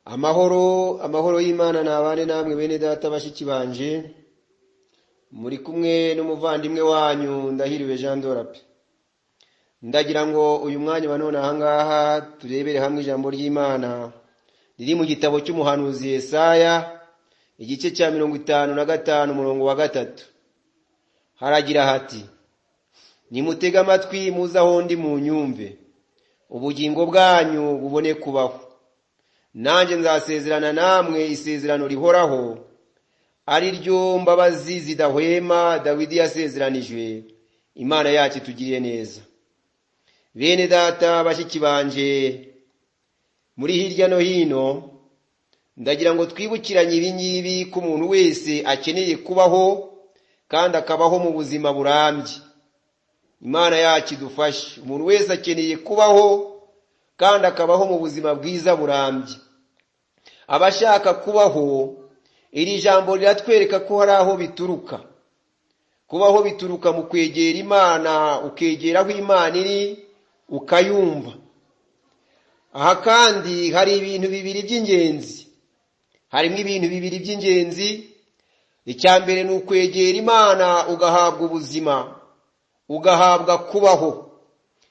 Amahoro y'Imana nabane namwe bene data bashiki banje, muri kumwe n'umuvandimwe wanyu Ndahiriwe Jean Dorape. Ndagira ngo uyu mwanya banone ahangaha turebere hamwe ijambo ry'Imana riri mu gitabo cy'umuhanuzi Yesaya igice cya 55 umurongo wa 3. Haragira hati: nimutega amatwi muza aho ndi mu nyumve, ubugingo bwanyu bubone kubaho. Nanjye nzasezerana namwe isezerano rihoraho, ari ryo mbabazi zidahwema Dawidi yasezeranijwe. Imana yacu tugiriye neza. Bene data bashiki banje, muri hirya no hino, ndagira ngo twibukiranye ibingibi ko umuntu wese akeneye kubaho kandi akabaho mu buzima burambye. Imana yacu idufashe. Umuntu wese akeneye kubaho kandi akabaho mu buzima bwiza burambye. Abashaka kubaho, iri jambo riratwereka ko hari aho bituruka. Kubaho bituruka mu kwegera Imana, ukegera aho Imana iri ukayumva. Aha kandi hari ibintu bibiri by'ingenzi. Harimo ibintu bibiri by'ingenzi. Icya mbere ni ukwegera Imana ugahabwa ubuzima, ugahabwa kubaho.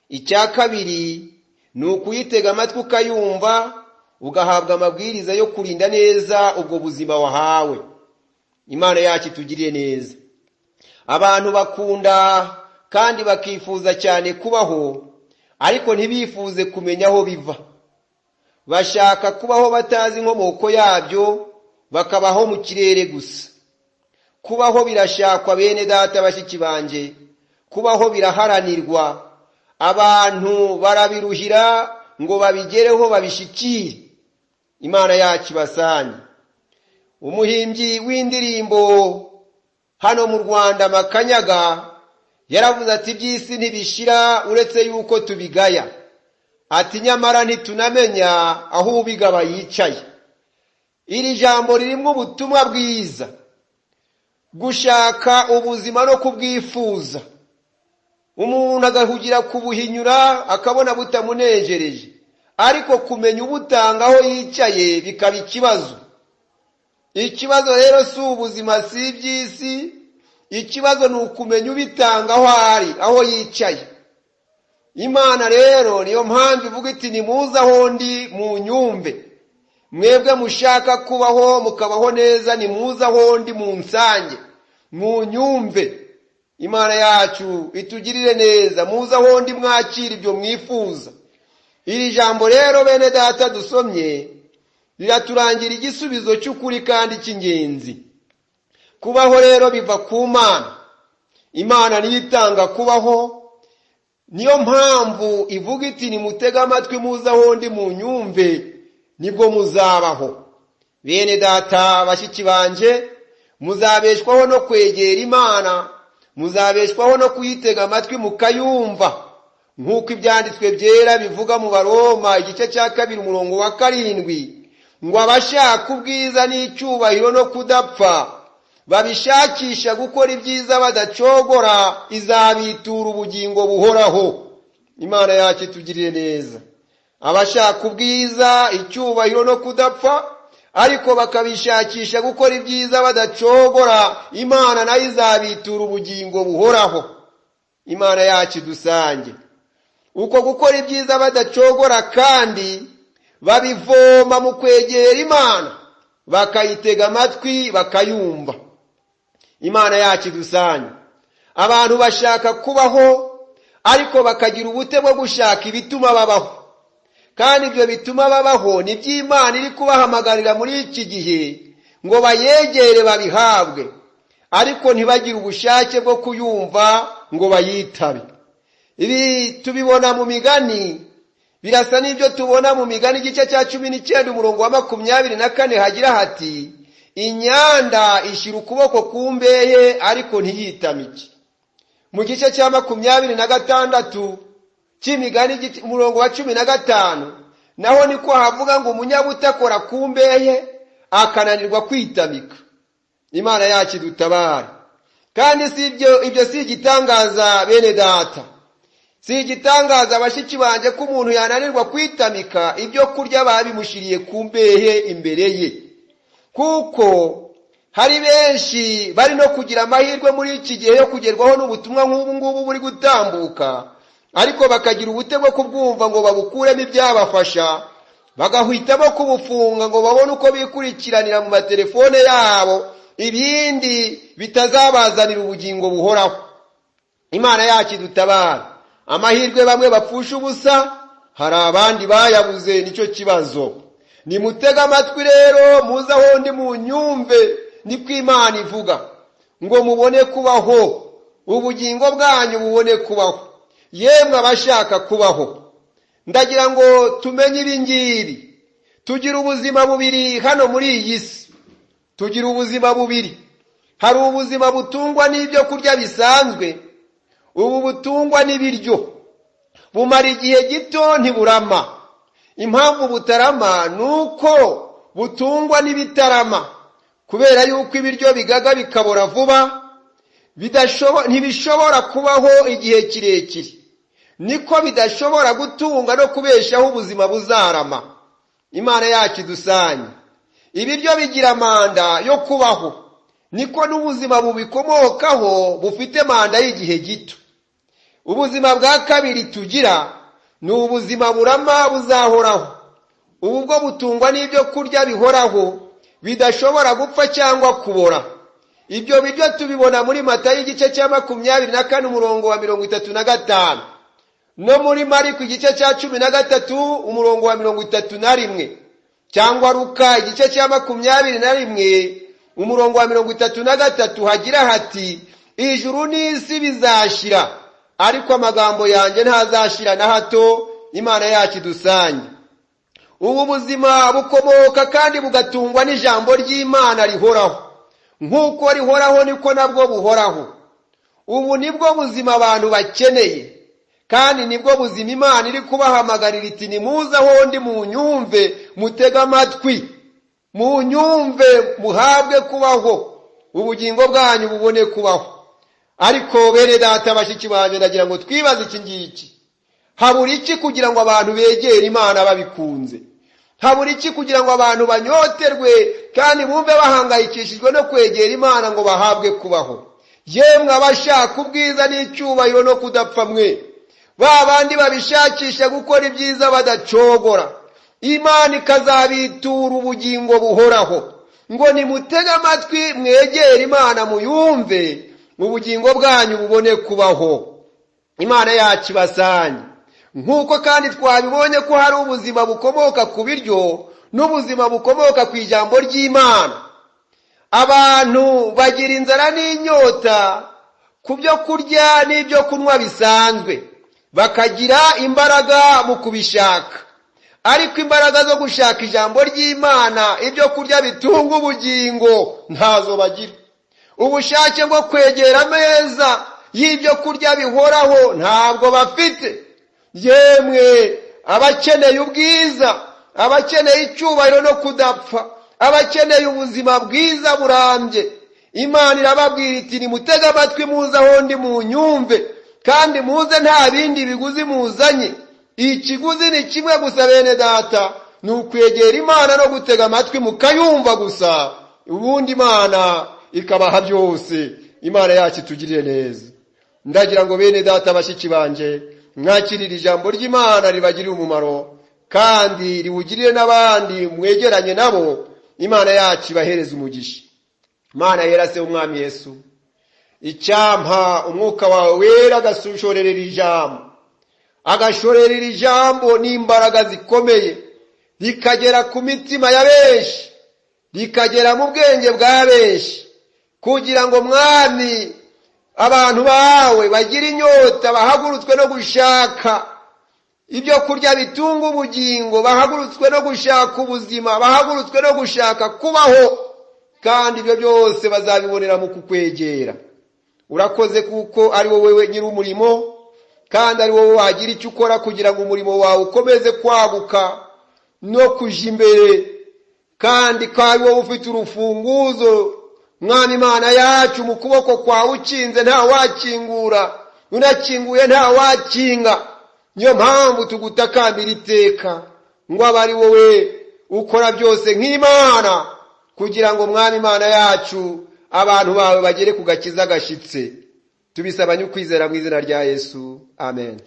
Icya kabiri ni ukuyitega amatwi ukayumva, ugahabwa amabwiriza yo kurinda neza ubwo buzima wahawe. Imana yacu tugiriye neza. Abantu bakunda kandi bakifuza cyane kubaho, ariko ntibifuze kumenya aho biva. Bashaka kubaho batazi inkomoko yabyo, bakabaho mu kirere gusa. Kubaho birashakwa bene data bashiki banje, kubaho biraharanirwa. Abantu barabiruhira ngo babigereho babishikire. Imana yacu basanye. Umuhimbyi w'indirimbo hano mu Rwanda Makanyaga yaravuze ati by'isi ntibishira uretse yuko tubigaya. Ati nyamara ntitunamenya aho ubigaba yicaye. Iri jambo ririmo ubutumwa bwiza. Gushaka ubuzima no kubwifuza. Umuntu agahugira kubuhinyura akabona butamunejereje, ariko kumenya ubutanga aho yicaye bikaba ikibazo. Ikibazo rero si ubuzima, si iby'isi. Ikibazo ni ukumenya ubitanga aho ari, aho yicaye. Imana rero niyo mpamvu ivuga iti nimuze aho ndi mu nyumve. Mwebwe mushaka kubaho mukabaho neza, nimuze aho ndi mu nsange, mu nyumve. Imana yacu itugirire neza. Muze aho ndi mwakira ibyo mwifuza. Iri jambo rero bene data dusomye riraturangira igisubizo cy'ukuri kandi cy'ingenzi. Kubaho rero biva ku Mana. Imana niyo itanga kubaho. Niyo mpamvu ivuga iti nimutega amatwi muze aho ndi mu nyumve, nibwo muzabaho. Bene data bashiki banje, muzabeshwaho no kwegera Imana, muzabeshwaho no kuyitega amatwi mukayumva, nk'uko ibyanditswe byera bivuga mu Baroma igice cya 2 umurongo wa 7, ngo abashaka ubwiza n'icyubahiro no kudapfa babishakisha gukora ibyiza badacogora, izabitura ubugingo buhoraho. Imana yacu itugirire neza. Abashaka ubwiza, icyubahiro no kudapfa, ariko bakabishakisha gukora ibyiza badacogora, Imana nayo izabitura ubugingo buhoraho. Imana yacu dusange. Uko gukora ibyiza badacogora kandi babivoma mu kwegera Imana, bakayitega amatwi bakayumva. Imana yacu dusange. Abantu bashaka kubaho, ariko bakagira ubute bwo gushaka ibituma babaho. Kandi ibyo bituma babaho ni by'Imana iri kubahamagarira muri iki gihe ngo bayegere babihabwe, ariko ntibagire ubushake bwo kuyumva ngo bayitabe. Ibi tubibona mu Migani. Birasa n'ibyo tubona mu Migani igice cya 19 umurongo wa 24 hagira hati: inyanda ishira ukuboko ku mbehe ariko ntiyitamike. Mu gice cya 26 cy'Imigani umurongo wa 15 naho niko havuga ngo umunyabutakora ku mbehe akananirwa kwitamika. Imana yacu dutabara. Kandi si ibyo si igitangaza bene data. Si igitangaza bashiki banje ko umuntu yananirwa kwitamika ibyo kurya babimushiriye ku mbehe imbere ye, kuko hari benshi bari no kugira amahirwe muri iki gihe yo kugerwaho n'ubutumwa nk'ubu ngubu buri gutambuka, ariko bakagira ubute bwo kubwumva ngo babukuremo ibyabafasha, bagahitamo kubufunga ngo babone uko bikurikiranira mu matelefone yabo ibindi bitazabazanira ubugingo buhoraho. Imana yacu idutabara. Amahirwe bamwe bapfusha ubusa, hari abandi bayabuze, nicyo kibazo. Nimutega amatwi rero muze aho ndi munyumve niko Imana ivuga, ngo mubone kubaho, ubugingo bwanyu bubone kubaho, yemwe abashaka kubaho. Ndagira ngo tumenye ibi ngibi. Tugira ubuzima bubiri hano muri iyi si. Tugira ubuzima bubiri. Hari ubuzima butungwa n'ibyo kurya bisanzwe, ubu butungwa n'ibiryo. Bumara igihe gito ntiburama. Impamvu butarama nuko butungwa n'ibitarama, kubera yuko ibiryo bigaga bikabora vuba, ntibishobora kubaho igihe kirekire. Niko bidashobora gutunga no kubeshaho ubuzima buzarama. Imana yacu idusanye. Ibiryo bigira manda yo kubaho, niko n'ubuzima bubikomokaho bufite manda y'igihe gito. Ubuzima bwa kabiri tugira ni ubuzima burama buzahoraho. Ubu bwo butungwa n'ibyo kurya bihoraho bidashobora gupfa cyangwa kubora. Ibyo biryo tubibona muri Matayo igice cya 24 umurongo wa 35, no muri Mariko igice cya 13 umurongo wa 31, cyangwa Luka igice cya 21 umurongo wa 33 hagira hati, ijuru n'isi bizashira ariko amagambo yanjye ntazashira na hato. Imana yacu idusanye. Ubu buzima bukomoka kandi bugatungwa n'ijambo ry'Imana rihoraho. Nk'uko rihoraho niko nabwo buhoraho. Ubu nibwo buzima abantu bakeneye, kandi nibwo buzima Imana iri kubahamagarira iti nimuze aho ndi munyumve, mutega amatwi, munyumve muhabwe kubaho, ubugingo bwanyu bubone kubaho. Ariko bene data bashiki banje, ndagira ngo twibaze iki ngiki. Habura iki kugira ngo abantu begere Imana babikunze? Habura iki kugira ngo abantu banyoterwe kandi bumve bahangayikishijwe no kwegera Imana ngo bahabwe kubaho? Yemwe abashaka ubwiza n'icyubahiro no kudapfa mwe, babandi babishakisha gukora ibyiza badacogora, Imana ikazabitura ubugingo buhoraho. Ngo nimutege amatwi mwegere Imana muyumve, ubugingo bwanyu bubone kubaho. Imana yacu ibasanye. Nk'uko kandi twabibonye ko hari ubuzima bukomoka ku biryo n'ubuzima bukomoka ku ijambo ry'Imana. Abantu bagira inzara n'inyota ku byo kurya n'ibyo kunywa bisanzwe, bakagira imbaraga mu kubishaka, ariko imbaraga zo gushaka ijambo ry'Imana, ibyo kurya bitunga ubugingo, ntazo bagira. Ubushake bwo kwegera ameza y'ibyo kurya bihoraho ntabwo bafite. Yemwe abakeneye ubwiza, abakeneye icyubahiro no kudapfa, abakeneye ubuzima bwiza burambye, Imana irababwira iti nimutege amatwi muze aho ndi munyumve, kandi muze nta bindi biguzi muzanye. Ikiguzi ni kimwe gusa bene data, ni ukwegera Imana no gutega amatwi mukayumva gusa, ubundi Imana ikabaha byose. Imana yacu itugirire neza. Ndagira ngo bene data bashiki banje, mwakirire ijambo ry'Imana ribagirire umumaro, kandi riwugirire n'abandi mwegeranye nabo. Imana yacu ibahereze umugisha. Mana yera se umwami Yesu, icyampa umwuka wawe wera agashorerera ijambo, agashorerera ijambo n'imbaraga zikomeye, rikagera ku mitima ya benshi, rikagera mu bwenge bwa benshi, kugira ngo mwami abantu bawe bagire inyota, bahagurutswe no gushaka ibyo kurya bitunga ubugingo, bahagurutswe no gushaka ubuzima, bahagurutswe no gushaka kubaho, kandi ibyo byose bazabibonera mu kukwegera. Urakoze kuko ari wowe nyiri umurimo, kandi ari wowe wagira icyo ukora kugira ngo umurimo wawe ukomeze kwaguka no kuja imbere, kandi ari wowe ufite urufunguzo. Mwami Imana yacu, mu kuboko kwawe ukinze nta wakingura, unakinguye nta wakinga. Niyo mpamvu tugutakambira iteka ngo abe ari wowe ukora byose nk'Imana, kugira ngo Mwami Imana yacu abantu bawe bagere ku gakiza gashitse. Tubisaba n'ukwizera mu izina rya Yesu, amen.